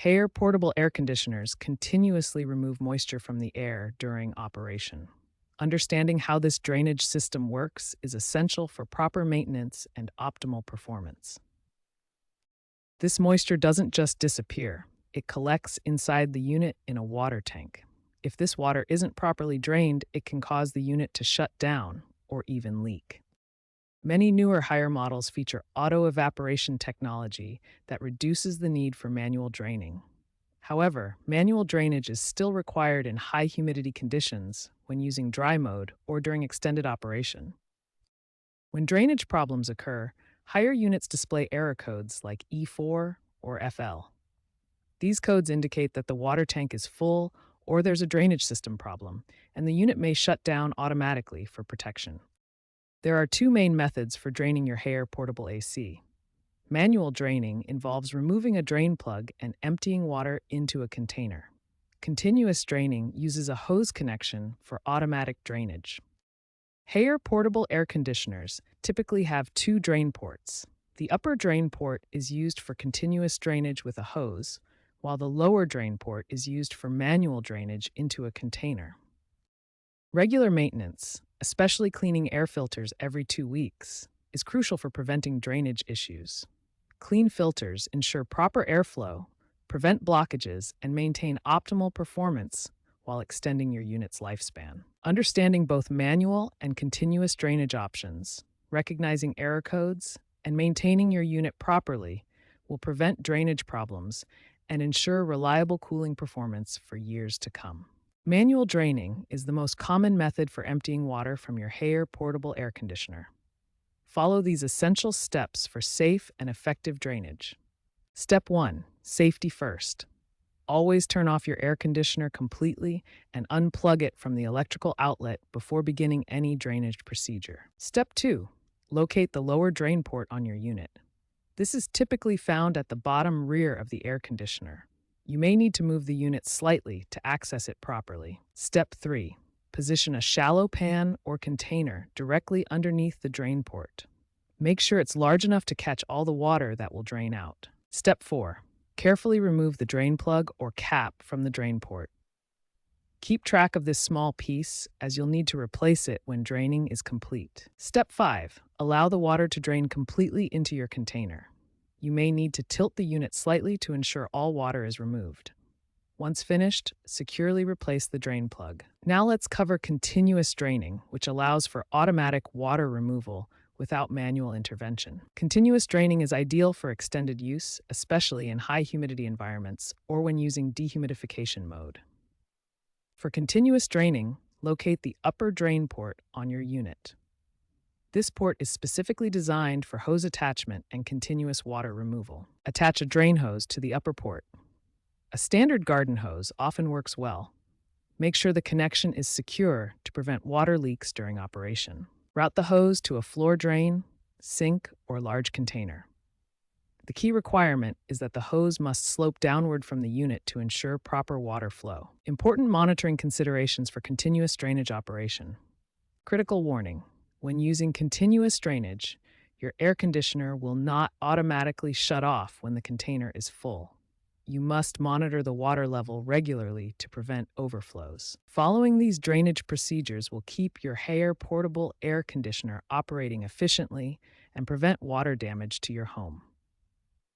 Hair portable air conditioners continuously remove moisture from the air during operation. Understanding how this drainage system works is essential for proper maintenance and optimal performance. This moisture doesn't just disappear, it collects inside the unit in a water tank. If this water isn't properly drained, it can cause the unit to shut down or even leak. Many newer higher models feature auto evaporation technology that reduces the need for manual draining. However, manual drainage is still required in high humidity conditions when using dry mode or during extended operation. When drainage problems occur, higher units display error codes like E4 or FL. These codes indicate that the water tank is full or there's a drainage system problem, and the unit may shut down automatically for protection. There are two main methods for draining your hair portable AC. Manual draining involves removing a drain plug and emptying water into a container. Continuous draining uses a hose connection for automatic drainage. Hair portable air conditioners typically have two drain ports. The upper drain port is used for continuous drainage with a hose, while the lower drain port is used for manual drainage into a container. Regular maintenance, especially cleaning air filters every 2 weeks, is crucial for preventing drainage issues. Clean filters ensure proper airflow, prevent blockages, and maintain optimal performance while extending your unit's lifespan. Understanding both manual and continuous drainage options, recognizing error codes, and maintaining your unit properly will prevent drainage problems and ensure reliable cooling performance for years to come. Manual draining is the most common method for emptying water from your hair portable air conditioner. Follow these essential steps for safe and effective drainage. Step 1. Safety first. Always turn off your air conditioner completely and unplug it from the electrical outlet before beginning any drainage procedure. Step 2. Locate the lower drain port on your unit. This is typically found at the bottom rear of the air conditioner. You may need to move the unit slightly to access it properly. Step 3. Position a shallow pan or container directly underneath the drain port. Make sure it's large enough to catch all the water that will drain out. Step 4. Carefully remove the drain plug or cap from the drain port. Keep track of this small piece, as you'll need to replace it when draining is complete. Step 5. Allow the water to drain completely into your container. You may need to tilt the unit slightly to ensure all water is removed. Once finished, securely replace the drain plug. Now let's cover continuous draining, which allows for automatic water removal without manual intervention. Continuous draining is ideal for extended use, especially in high humidity environments or when using dehumidification mode. For continuous draining, locate the upper drain port on your unit. This port is specifically designed for hose attachment and continuous water removal. Attach a drain hose to the upper port. A standard garden hose often works well. Make sure the connection is secure to prevent water leaks during operation. Route the hose to a floor drain, sink, or large container. The key requirement is that the hose must slope downward from the unit to ensure proper water flow. Important monitoring considerations for continuous drainage operation. Critical warning: when using continuous drainage, your air conditioner will not automatically shut off when the container is full. You must monitor the water level regularly to prevent overflows. Following these drainage procedures will keep your hair portable air conditioner operating efficiently and prevent water damage to your home.